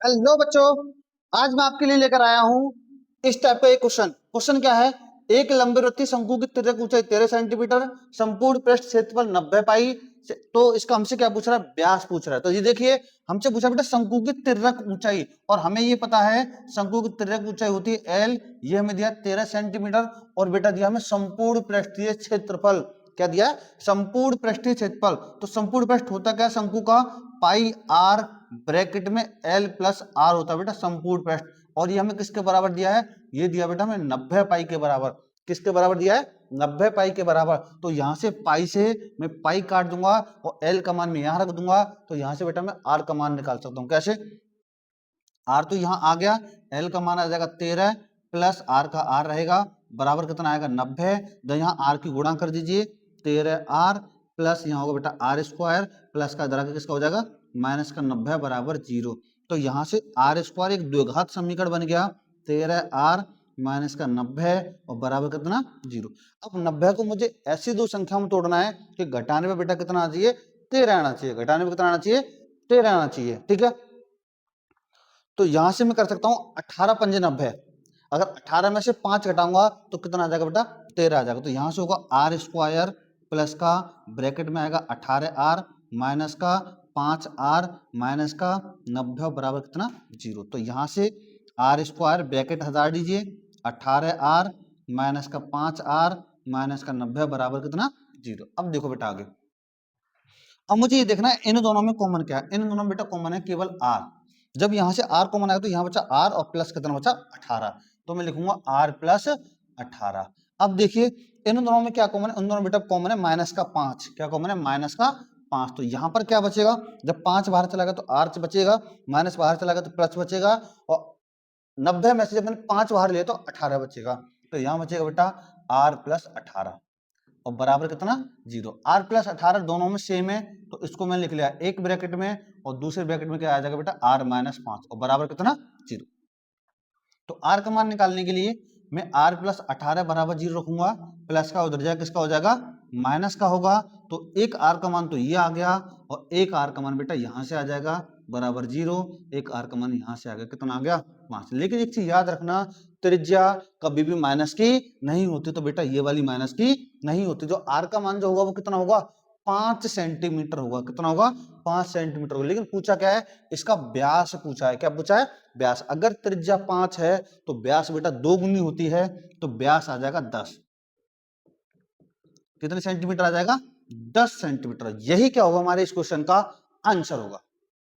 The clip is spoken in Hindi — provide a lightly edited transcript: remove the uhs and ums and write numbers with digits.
हेलो बच्चों, आज मैं आपके लिए लेकर आया हूं इस टाइप का एक क्वेश्चन क्या है। एक लंबवृत्तीय शंकु की तिर्यक ऊंचाई 13 सेंटीमीटर, संपूर्ण पृष्ठ क्षेत्रफल 90 पाई। तो इसका हमसे क्या पूछ रहा है? व्यास पूछ रहा है। तो ये देखिए, हमसे पूछा बेटा शंकु की तिर्यक ऊंचाई, और हमें ये पता है शंकु की तिर्यक ऊंचाई होती है एल। ये हमें दिया 13 सेंटीमीटर, और बेटा दिया हमें संपूर्ण पृष्ठीय क्षेत्रफल। क्या दिया? संपूर्ण पृष्ठीय क्षेत्रफल। तो संपूर्ण पृष्ठ होता क्या शंकु का? पाई आर ब्रैकेट में एल प्लस आर होता है बेटा संपूर्ण पृष्ठ। और ये हमें किसके बराबर दिया है? ये दिया बेटा हमें 90 पाई के बराबर। किसके बराबर दिया है? 90 पाई के बराबर। तो यहां से पाई से मैं पाई काट दूंगा और एल का मान में यहां रख दूंगा, तो यहां से बेटा मैं आर का मान निकाल सकता हूं। कैसे? आर तो यहां आ गया, एल का मान आ जाएगा 13 प्लस आर का आर रहेगा, बराबर कितना आएगा? 90। तो यहाँ आर की गुणा कर दीजिए, 13 आर प्लस यहाँ होगा बेटा आर स्क्वायर, प्लस का इधर किसका हो जाएगा? माइनस का 90 बराबर 0। तो यहाँ से आर स्क्वायर एक द्विघात समीकरण बन गया, 13 आर माइनस का 90 और बराबर कितना? 0। अब 90 को मुझे ऐसी दो संख्या में तोड़ना है कि घटाने में बेटा कितना आना चाहिए? 13 आना चाहिए। घटाने में कितना आना चाहिए? 13 आना चाहिए। ठीक है, तो यहां से मैं कर सकता हूं 18 पंजे 90। अगर 18 में से 5 घटाऊंगा तो कितना आ जाएगा बेटा? 13 आ जाएगा। तो यहां से होगा आर स्क्वायर प्लस का ब्रैकेट में आएगा 18 आर माइनस का 5 आर माइनस का 90 बराबर कितना? 0। तो यहां से आर स्क्वायर ब्रैकेट हटा दीजिए, 18 आर माइनस का 5 आर माइनस का 90 बराबर कितना? 0। अब देखो बेटा आगे, अब मुझे ये देखना है इन दोनों में कॉमन क्या है। इन दोनों में बेटा कॉमन है केवल आर। जब यहां से आर कॉमन आएगा तो यहाँ बचा आर और प्लस कितना बचा? 18। तो मैं लिखूंगा आर प्लस 18। अब देखिए इन दोनों में क्या कॉमन है? इन दोनों बेटा कॉमन है माइनस का 5। क्या कॉमन है? माइनस का 5। तो यहाँ पर क्या बचेगा? जब 5 बाहर चला गया तो आर बचेगा, माइनस बाहर चला गया तो प्लस बचेगा, और 90 में से जब मैंने 5 बाहर लिया तो 18 बचेगा। तो यहाँ बचेगा बेटा आर प्लस 18 और बराबर कितना? 0। आर प्लस 18 दोनों में सेम है, तो इसको मैं लिख लिया एक ब्रैकेट में, और दूसरे ब्रैकेट में क्या आ जाएगा बेटा? आर माइनस 5 और बराबर कितना? 0। तो आर का मान निकालने के लिए मैं आर प्लस 18 बराबर 0 रखूंगा, प्लस का उधर जाएगा किसका हो जाएगा? माइनस का होगा। तो एक आर का मान तो ये आ गया, और एक आर का मान बेटा यहां से आ जाएगा बराबर 0। एक आर का मान यहां से आ गया, कितना आ गया? 5। लेकिन एक चीज याद रखना, त्रिज्या कभी भी माइनस की नहीं होती। तो बेटा ये वाली माइनस की नहीं होती। जो आर का मान जो होगा वो कितना होगा? 5 सेंटीमीटर होगा। कितना होगा? 5 सेंटीमीटर होगा। लेकिन पूछा क्या है? इसका व्यास पूछा है। क्या पूछा है? व्यास। अगर त्रिज्या 5 है तो व्यास बेटा 2 गुनी होती है, तो व्यास आ जाएगा 10। कितने सेंटीमीटर आ जाएगा? 10 सेंटीमीटर। यही क्या होगा? हमारे इस क्वेश्चन का आंसर होगा।